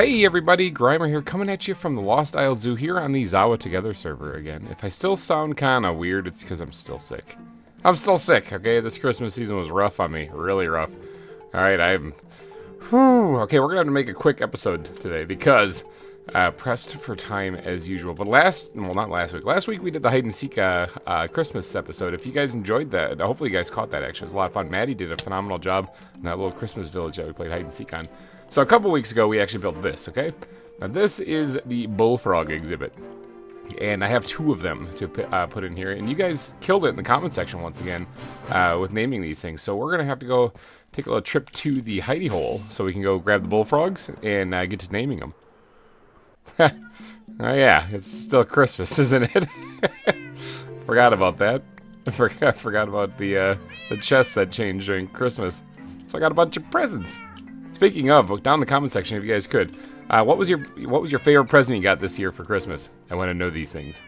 Hey everybody, GReimer here, coming at you from the Lost Isle Zoo here on the ZAWA Together server again. If I still sound kinda weird, it's because I'm still sick. I'm still sick, okay? This Christmas season was rough on me, really rough. Alright, okay, we're gonna have to make a quick episode today because pressed for time as usual. But last week we did the hide and seek Christmas episode. If you guys enjoyed that, hopefully you guys caught that actually. It was a lot of fun. Maddie did a phenomenal job in that little Christmas village that we played hide and seek on. So a couple weeks ago we actually built this, okay? Now this is the Bullfrog exhibit. And I have two of them to put in here. And you guys killed it in the comment section once again with naming these things. So we're going to have to go take a little trip to the hidey hole so we can go grab the bullfrogs and get to naming them. Oh yeah, it's still Christmas, isn't it? Forgot about that. I forgot about the chest that changed during Christmas. So I got a bunch of presents. Speaking of, look down in the comment section if you guys could. What was your favorite present you got this year for Christmas? I want to know these things.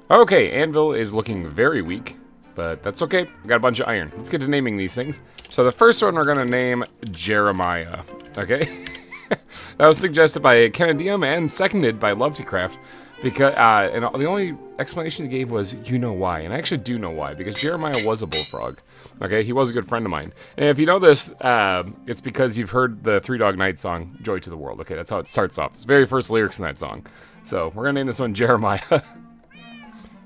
Okay, Anvil is looking very weak, but that's okay. We got a bunch of iron. Let's get to naming these things. So the first one we're gonna name Jeremiah. Okay, that was suggested by Kennedium and seconded by LoveToCraft. Because and the only explanation he gave was, you know why. And I actually do know why, because Jeremiah was a bullfrog. Okay, he was a good friend of mine. And if you know this, it's because you've heard the Three Dog Night song, Joy to the World. Okay, that's how it starts off. It's the very first lyrics in that song. So we're going to name this one Jeremiah.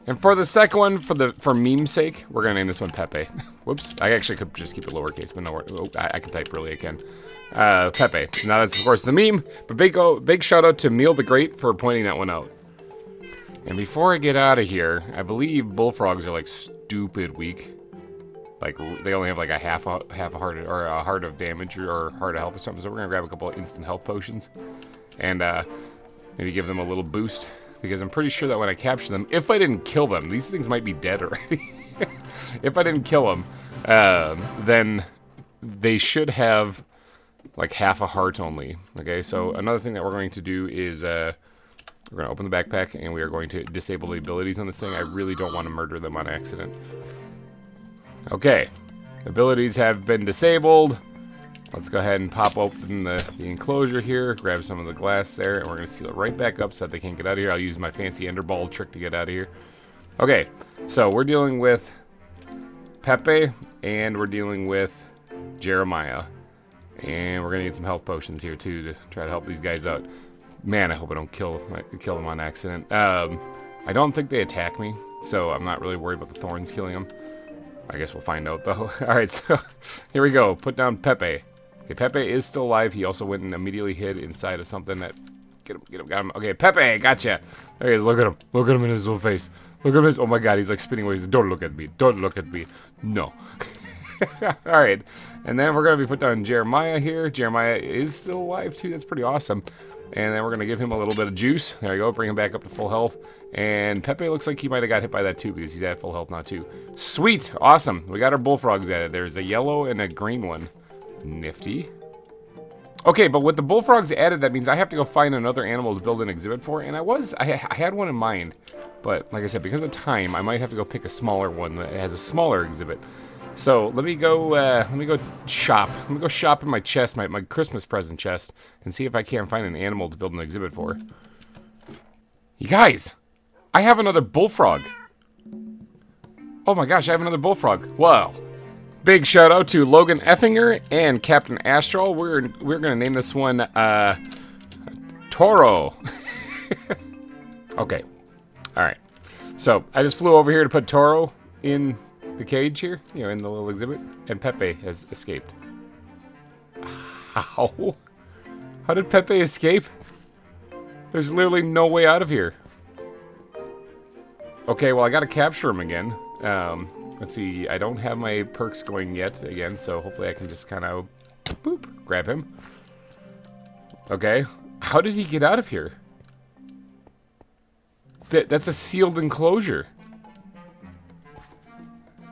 And for the second one, for meme's sake, we're going to name this one Pepe. Whoops, I actually could just keep it lowercase, but no, I can type really, I can. Pepe. Now that's, of course, the meme. But big shout out to Meal the Great for pointing that one out. And before I get out of here, I believe bullfrogs are like stupid weak. Like they only have like a half a heart or a heart of damage or heart of health or something. So we're gonna grab a couple of instant health potions and maybe give them a little boost, because I'm pretty sure that when I capture them, if I didn't kill them, these things might be dead already. If I didn't kill them, then they should have like half a heart only. Okay, so another thing that we're going to do is we're going to open the backpack, and we are going to disable the abilities on this thing. I really don't want to murder them on accident. Okay. Abilities have been disabled. Let's go ahead and pop open the enclosure here, grab some of the glass there, and we're going to seal it right back up so that they can't get out of here. I'll use my fancy ender ball trick to get out of here. Okay, so we're dealing with Pepe, and we're dealing with Jeremiah. And we're going to get some health potions here, too, to try to help these guys out. Man, I hope I don't kill them on accident. I don't think they attack me, so I'm not really worried about the thorns killing them. I guess we'll find out, though. Alright, so here we go. Put down Pepe. Okay, Pepe is still alive. He also went and immediately hid inside of something that... Get him, got him. Okay, Pepe, gotcha. There he is. Look at him. Look at him in his little face. Look at him. Oh my god, he's like spinning away. He's like, don't look at me. Don't look at me. No. Alright, and then we're going to be put down Jeremiah here. Jeremiah is still alive, too. That's pretty awesome. And then we're going to give him a little bit of juice. There we go. Bring him back up to full health. And Pepe looks like he might have got hit by that too, because he's at full health now too. Sweet. Awesome. We got our bullfrogs added. There's a yellow and a green one. Nifty. Okay, but with the bullfrogs added, that means I have to go find another animal to build an exhibit for. And I had one in mind. But like I said, because of time, I might have to go pick a smaller one that has a smaller exhibit. So let me go shop. Let me go shop in my chest, my Christmas present chest, and see if I can't find an animal to build an exhibit for. You guys, I have another bullfrog. Oh my gosh, I have another bullfrog. Wow. Big shout out to Logan Effinger and Captain Astral. We're gonna name this one Toro. Okay. Alright. So I just flew over here to put Toro in the cage here, you know, in the little exhibit, and Pepe has escaped. How? How did Pepe escape? There's literally no way out of here. Okay, well, I gotta capture him again. Let's see, I don't have my perks going yet again, so hopefully I can just kind of, boop, grab him. Okay, how did he get out of here? That's a sealed enclosure.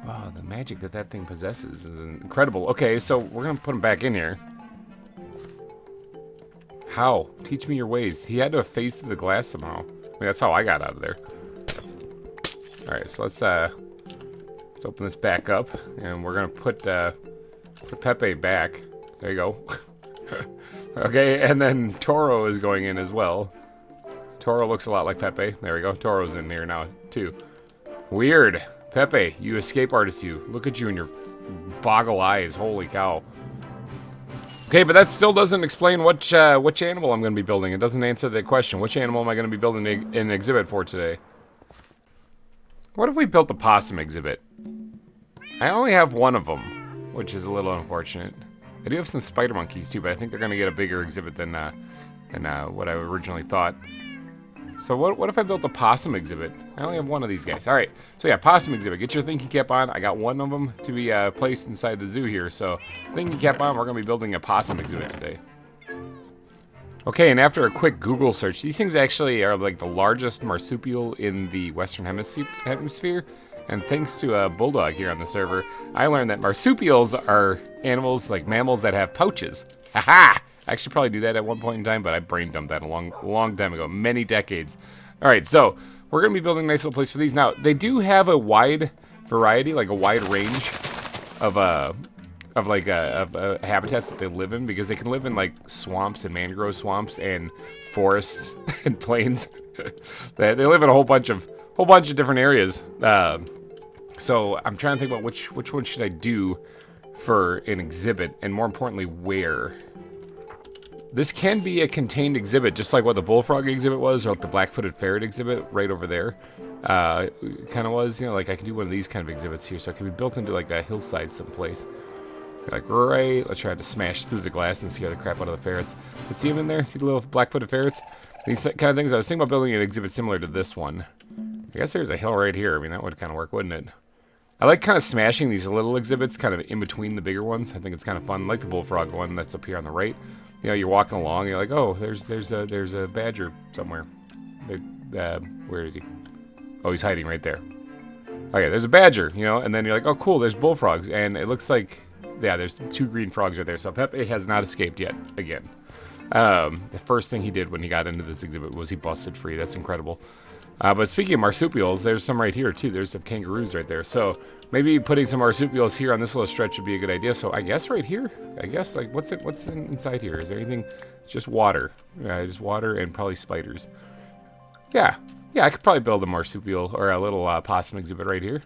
Wow, the magic that thing possesses is incredible. Okay, so we're going to put him back in here. How? Teach me your ways. He had to have phased through the glass somehow. I mean, that's how I got out of there. Alright, so let's open this back up. And we're going to put Pepe back. There you go. Okay, and then Toro is going in as well. Toro looks a lot like Pepe. There we go. Toro's in here now, too. Weird. Pepe, you escape artist, you. Look at you and your boggle eyes. Holy cow. Okay, but that still doesn't explain which animal I'm going to be building. It doesn't answer the question. Which animal am I going to be building an exhibit for today? What if we built the possum exhibit? I only have one of them, which is a little unfortunate. I do have some spider monkeys too, but I think they're going to get a bigger exhibit than what I originally thought. So what if I built a possum exhibit? I only have one of these guys. All right, so yeah, possum exhibit. Get your thinking cap on. I got one of them to be placed inside the zoo here. So thinking cap on. We're going to be building a possum exhibit today. Okay, and after a quick Google search, these things actually are like the largest marsupial in the Western Hemisphere. And thanks to a Bulldog here on the server, I learned that marsupials are animals like mammals that have pouches. Haha! I actually probably knew that at one point in time, but I brain dumped that a long time ago, many decades. All right, so we're going to be building a nice little place for these. Now, they do have a wide variety, like a wide range of habitats that they live in, because they can live in like swamps and mangrove swamps and forests and plains. They live in a whole bunch of different areas. So I'm trying to think about which one should I do for an exhibit, and more importantly, where. This can be a contained exhibit, just like what the bullfrog exhibit was, or like the black-footed ferret exhibit right over there. Kind of was, you know, like I can do one of these kind of exhibits here, so it can be built into like a hillside someplace. Like, right, let's try to smash through the glass and scare the crap out of the ferrets. But see them in there? See the little black-footed ferrets? These kind of things. I was thinking about building an exhibit similar to this one. I guess there's a hill right here. I mean, that would kind of work, wouldn't it? I like kind of smashing these little exhibits kind of in between the bigger ones. I think it's kind of fun. I like the bullfrog one that's up here on the right. You know, you're walking along, you're like, oh, there's a badger somewhere. Where is he? Oh, he's hiding right there. Okay, there's a badger, you know, and then you're like, oh, cool, there's bullfrogs, and it looks like, yeah, there's 2 green frogs right there. So Pepe has not escaped yet. Again, the first thing he did when he got into this exhibit was he busted free. That's incredible. But speaking of marsupials, there's some right here too. There's some kangaroos right there. So maybe putting some marsupials here on this little stretch would be a good idea. So I guess right here, I guess, like, what's inside here? Is there anything? Just water. Just water and probably spiders. Yeah, I could probably build a marsupial or a little possum exhibit right here.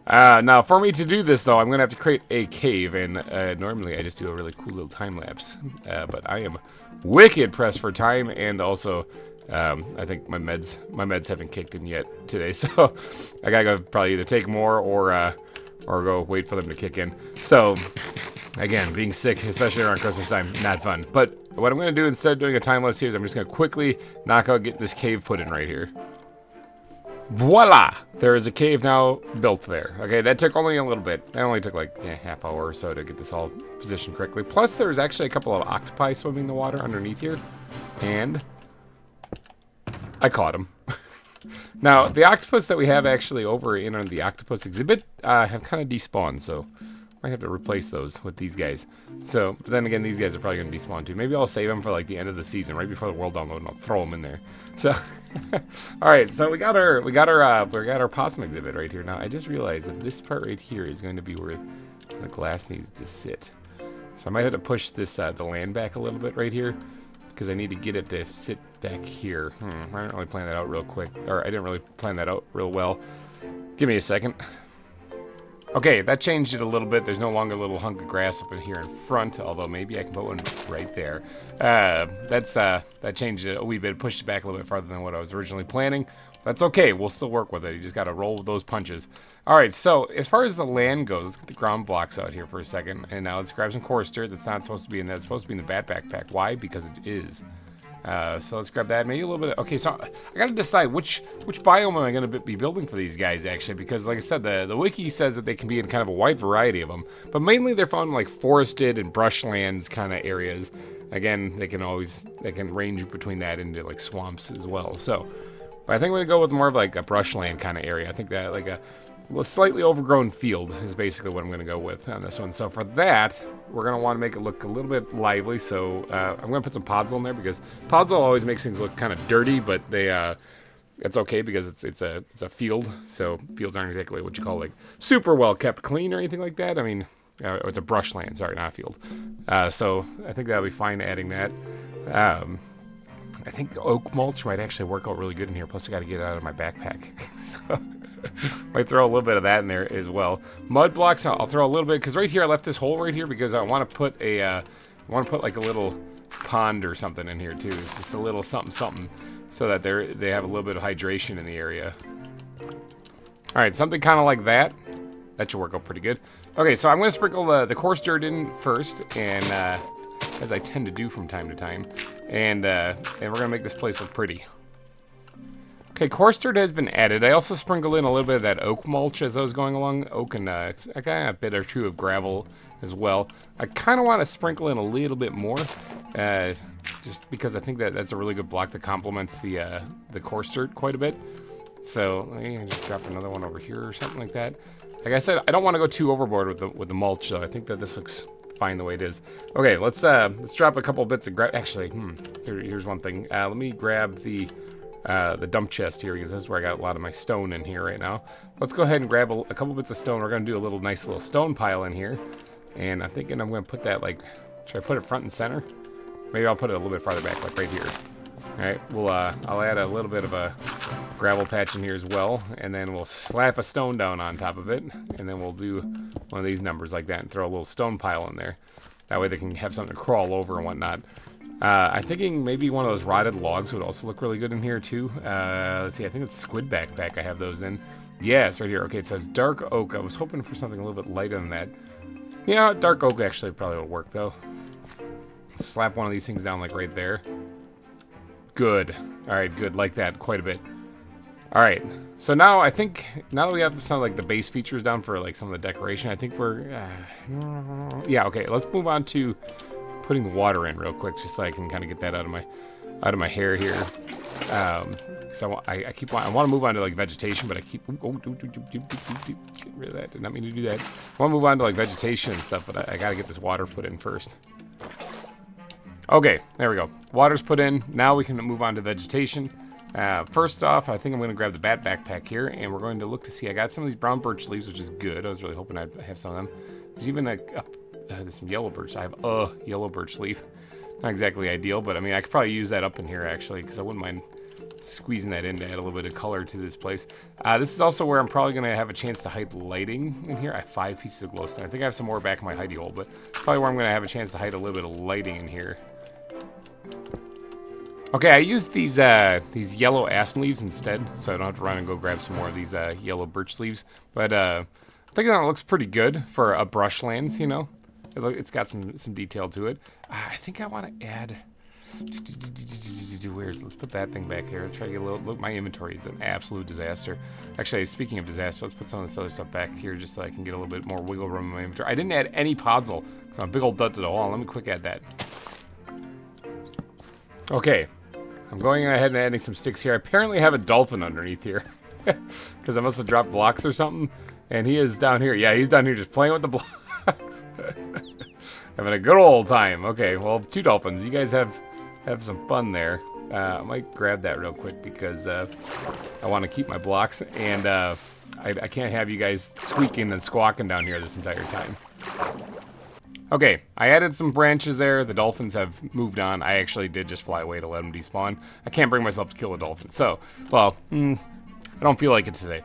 Now, for me to do this, though, I'm going to have to create a cave, and normally I just do a really cool little time lapse. But I am wicked pressed for time, and also I think my meds haven't kicked in yet today, so I gotta go probably either take more or go wait for them to kick in. So again, being sick, especially around Christmas time, not fun. But what I'm gonna do instead of doing a time lapse here is I'm just gonna quickly get this cave put in right here. Voila! There is a cave now built there. Okay, that took only a little bit. That only took like a half hour or so to get this all positioned correctly. Plus, there's actually a couple of octopi swimming in the water underneath here, and I caught him. Now, the octopus that we have actually over in the octopus exhibit have kind of despawned, so might have to replace those with these guys. So, but then again, these guys are probably going to despawn too. Maybe I'll save them for like the end of the season, right before the world download, and I'll throw them in there. So, all right. So we got our possum exhibit right here. Now, I just realized that this part right here is going to be where the glass needs to sit. So I might have to push this the land back a little bit right here, because I need to get it to sit back here. I didn't really plan that out real quick, or I didn't really plan that out real well. Give me a second. Okay, that changed it a little bit. There's no longer a little hunk of grass up in here in front, although maybe I can put one right there. That changed it a wee bit, pushed it back a little bit farther than what I was originally planning. That's okay, we'll still work with it. You just gotta roll with those punches. All right, so as far as the land goes, let's get the ground blocks out here for a second. And now let's grab some coarse dirt that's not supposed to be in there. It's supposed to be in the bat backpack. Why? Because it is. So let's grab that. Maybe a little bit of, okay, so I gotta decide which biome am I gonna be building for these guys, actually, because like I said, the wiki says that they can be in kind of a wide variety of them, but mainly they're found in like forested and brushlands kind of areas. Again, they can range between that into like swamps as well. So, but I think I'm gonna go with more of like a brushland kind of area. I think that like a slightly overgrown field is basically what I'm going to go with on this one. So for that, we're going to want to make it look a little bit lively. So I'm going to put some podzol in there, because podzol always makes things look kind of dirty, but it's okay because it's a field. So fields aren't exactly what you call like super well kept clean or anything like that. I mean, it's a brushland, sorry, not a field. So I think that'll be fine adding that. I think oak mulch might actually work out really good in here. Plus, I got to get it out of my backpack. So, might throw a little bit of that in there as well. Mud blocks, I'll throw a little bit, because right here I left this hole right here because I want to put like a little pond or something in here too. It's just a little something, so that they have a little bit of hydration in the area. All right, something kind of like that. That should work out pretty good. Okay, so I'm going to sprinkle the coarse dirt in first, and as I tend to do from time to time, and we're going to make this place look pretty. Okay, coarse dirt has been added. I also sprinkled in a little bit of that oak mulch as I was going along. Oak and I got a bit or two of gravel as well. I kind of want to sprinkle in a little bit more, just because I think that's a really good block that complements the coarse dirt quite a bit. So let me just drop another one over here or something like that. Like I said, I don't want to go too overboard with the mulch, though. I think that this looks fine the way it is. Okay, let's drop a couple bits of actually, here's one thing. Let me grab the dump chest here, because this is where I got a lot of my stone in here right now. Let's go ahead and grab a couple bits of stone. We're going to do a nice little stone pile in here. And I'm thinking I'm going to put that, like, should I put it front and center? Maybe I'll put it a little bit farther back, like right here. Alright, I'll add a little bit of a gravel patch in here as well, and then we'll slap a stone down on top of it, and then we'll do one of these numbers like that and throw a little stone pile in there. That way they can have something to crawl over and whatnot. I'm thinking maybe one of those rotted logs would also look really good in here too. Let's see, I think it's squid backpack I have those in. Yeah, it's right here. Okay, it says dark oak. I was hoping for something a little bit lighter than that. Yeah, dark oak actually probably will work though. Slap one of these things down like right there. Good. Alright, good. Like that quite a bit. Alright, so now I think, now that we have some like the base features down for like some of the decoration, I think we're, yeah, okay, let's move on to putting the water in real quick, just so I can kind of get that out of my hair here. So I want to move on to like vegetation, but I keep, get rid of that, did not mean to do that. I want to move on to like vegetation and stuff, but I got to get this water put in first. Okay, there we go. Water's put in. Now we can move on to vegetation. First off, I think I'm going to grab the bat backpack here, and we're going to look to see. I got some of these brown birch leaves, which is good. I was really hoping I'd have some of them. There's even there's some yellow birch. I have a yellow birch leaf. Not exactly ideal, but I mean, I could probably use that up in here, actually, because I wouldn't mind squeezing that in to add a little bit of color to this place. This is also where I'm probably going to have a chance to hide lighting in here. I have 5 pieces of glowstone. I think I have some more back in my hidey hole, but probably where I'm going to have a chance to hide a little bit of lighting in here. Okay, I used these yellow aspen leaves instead, so I don't have to run and go grab some more of these yellow birch leaves. But I think that looks pretty good for a brushlands, you know. It's got some detail to it. I think I want to add. Let's put that thing back here. Try to get a little. Look, my inventory is an absolute disaster. Actually, speaking of disaster, let's put some of this other stuff back here just so I can get a little bit more wiggle room in my inventory. I didn't add any podzol. So I'm a big old dud to the wall. Let me quick add that. Okay. I'm going ahead and adding some sticks here. I apparently have a dolphin underneath here. Because I must have dropped blocks or something. And he is down here. Yeah, he's down here just playing with the blocks. Having a good old time. Okay, well, 2 dolphins. You guys have some fun there. I might grab that real quick because I want to keep my blocks. And I can't have you guys squeaking and squawking down here this entire time. Okay, I added some branches there. The dolphins have moved on. I actually did just fly away to let them despawn. I can't bring myself to kill a dolphin. So, well, I don't feel like it today.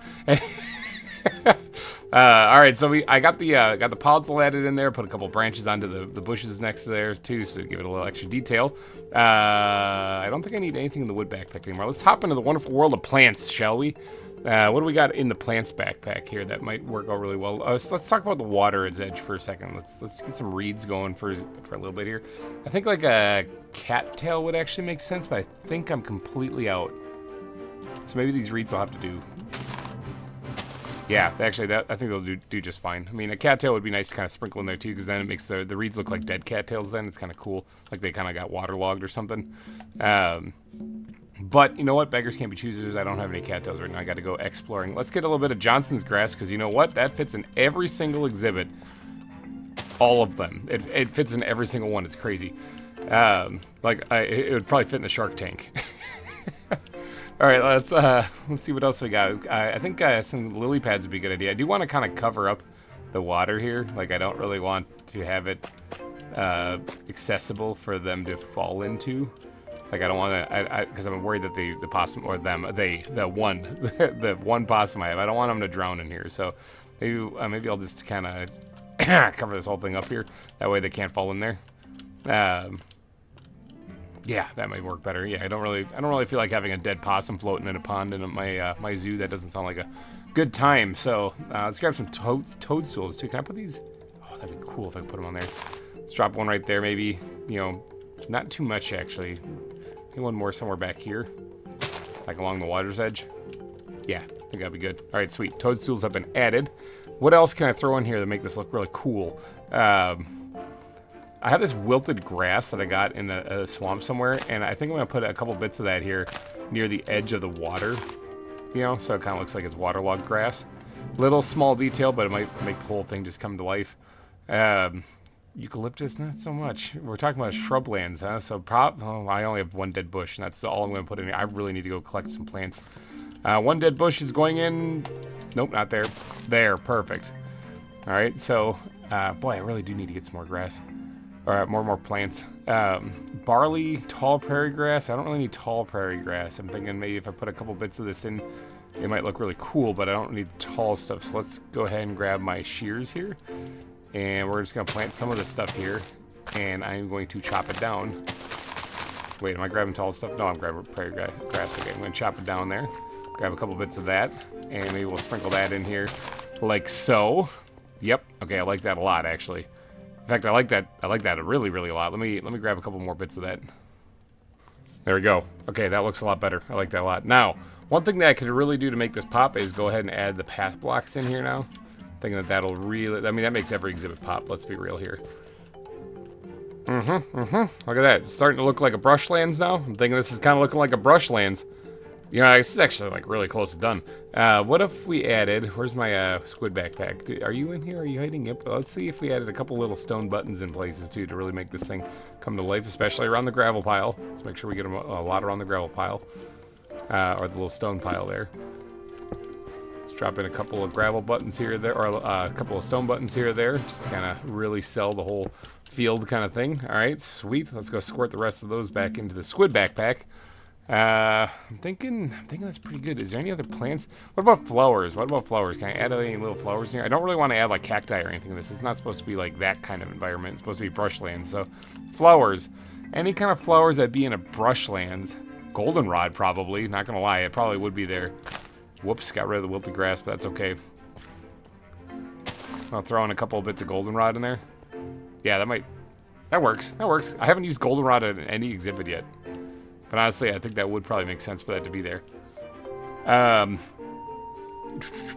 All right, so I got the podzol added in there. Put a couple branches onto the bushes next to there too, so to give it a little extra detail. I don't think I need anything in the wood backpack anymore. Let's hop into the wonderful world of plants, shall we? What do we got in the plants backpack here that might work out really well? So let's talk about the water edge for a second. Let's get some reeds going for a little bit here. I think like a cattail would actually make sense, but I think I'm completely out. So maybe these reeds will have to do. Yeah, actually, I think they'll do just fine. I mean, a cattail would be nice to kind of sprinkle in there too, because then it makes the reeds look like dead cattails. Then it's kind of cool, like they kind of got waterlogged or something. But you know what? Beggars can't be choosers. I don't have any cattails right now. I got to go exploring. Let's get a little bit of Johnson's grass, because you know what? That fits in every single exhibit. All of them. It fits in every single one. It's crazy. It would probably fit in the Shark Tank. All right, let's see what else we got. I think some lily pads would be a good idea. I do want to kind of cover up the water here. Like, I don't really want to have it accessible for them to fall into. Like, I don't want to, because I'm worried that the possum, or them, the one possum I have, I don't want them to drown in here. So maybe I'll just kind of cover this whole thing up here. That way they can't fall in there. Yeah, that might work better. Yeah, I don't really feel like having a dead possum floating in a pond in my zoo. That doesn't sound like a good time. So let's grab some toadstools too. Can I put these? Oh, that'd be cool if I could put them on there. Let's drop one right there, maybe. You know, not too much actually. Maybe one more somewhere back here, like along the water's edge. Yeah, I think that'd be good. All right, sweet. Toadstools have been added. What else can I throw in here to make this look really cool? I have this wilted grass that I got in a swamp somewhere, and I think I'm going to put a couple bits of that here near the edge of the water, you know, so it kind of looks like it's waterlogged grass. Little small detail, but it might make the whole thing just come to life. Eucalyptus, not so much. We're talking about shrublands, huh? So I only have one dead bush, and that's all I'm going to put in here. I really need to go collect some plants. One dead bush is going in. Nope, not there. There, perfect. All right, so, boy, I really do need to get some more grass. Or more plants. Barley, tall prairie grass. I don't really need tall prairie grass. I'm thinking maybe if I put a couple bits of this in, it might look really cool, but I don't need tall stuff. So let's go ahead and grab my shears here. And we're just going to plant some of this stuff here. And I'm going to chop it down. Wait, am I grabbing tall stuff? No, I'm grabbing prairie grass. Okay, I'm going to chop it down there. Grab a couple bits of that. And maybe we'll sprinkle that in here like so. Yep. Okay, I like that a lot, actually. In fact, I like that really, really a lot. Let me grab a couple more bits of that. There we go. Okay, that looks a lot better. I like that a lot. Now, one thing that I could really do to make this pop is go ahead and add the path blocks in here now. Thinking that that'll really, I mean, that makes every exhibit pop. Let's be real here. Look at that. It's starting to look like a brushlands now. I'm thinking this is kind of looking like a brushlands. You know, this is actually like really close to done. What if we added, where's my squid backpack? Are you in here? Are you hiding? Yep. Let's see if we added a couple little stone buttons in places too to really make this thing come to life, especially around the gravel pile. Let's make sure we get them a lot around the gravel pile, or the little stone pile there. Let's drop in a couple of gravel buttons here or there, or a couple of stone buttons here or there, just to kind of really sell the whole field kind of thing. All right, sweet. Let's go squirt the rest of those back into the squid backpack. I'm thinking that's pretty good. Is there any other plants? What about flowers? What about flowers? Can I add any little flowers in here? I don't really want to add like cacti or anything to this. It's not supposed to be like that kind of environment. It's supposed to be brushlands. So flowers, any kind of flowers that be in a brushlands. Goldenrod probably, not gonna lie, it probably would be there. Whoops, got rid of the wilted grass, but that's okay. I'll throw in a couple of bits of goldenrod in there. Yeah, that works. I haven't used goldenrod in any exhibit yet. But honestly, I think that would probably make sense for that to be there.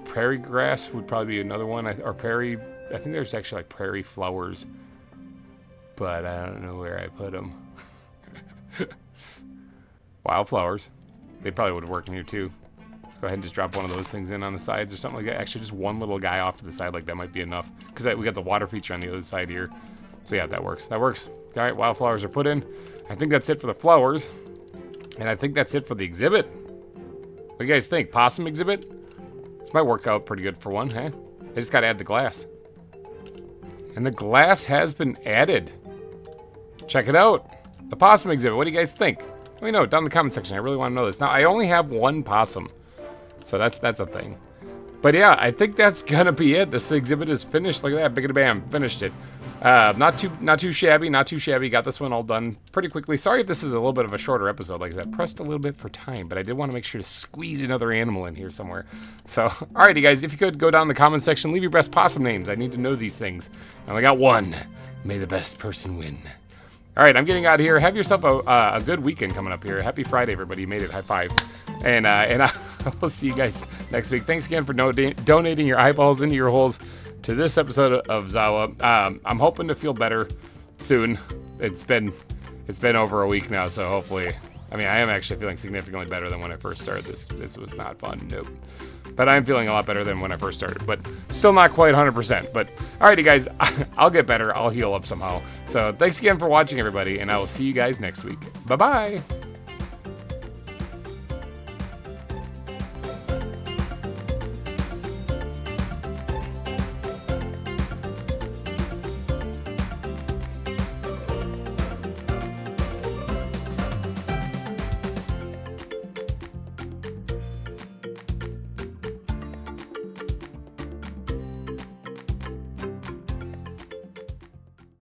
Prairie grass would probably be another one. Or prairie, I think there's actually like prairie flowers. But I don't know where I put them. Wildflowers. They probably would work in here too. Let's go ahead and just drop one of those things in on the sides or something like that. Actually, just one little guy off to the side like that might be enough. Because we got the water feature on the other side here. So yeah, that works. That works. All right, wildflowers are put in. I think that's it for the flowers. And I think that's it for the exhibit. What do you guys think? Possum exhibit? This might work out pretty good for one, huh? I just gotta add the glass. And the glass has been added. Check it out. The possum exhibit. What do you guys think? Let me know down in the comment section. I really want to know this. Now, I only have one possum. So that's a thing. But yeah, I think that's gonna be it. This exhibit is finished. Look at that. Biggity bam. Finished it. Not too shabby. Got this one all done pretty quickly. Sorry if this is a little bit of a shorter episode. Like I said, pressed a little bit for time, but I did want to make sure to squeeze another animal in here somewhere. So, alrighty guys, if you could go down in the comment section, leave your best possum names. I need to know these things. I only got one. May the best person win. Alright, I'm getting out of here. Have yourself a good weekend coming up here. Happy Friday, everybody. You made it. High five. And I will see you guys next week. Thanks again for donating your eyeballs into your holes to this episode of ZAWA. I'm hoping to feel better soon. It's been over a week now, so hopefully, I mean, I am actually feeling significantly better than when I first started. This was not fun, nope. But I'm feeling a lot better than when I first started, but still not quite 100%. But alrighty guys, I'll get better. I'll heal up somehow. So thanks again for watching, everybody, and I will see you guys next week. Bye-bye.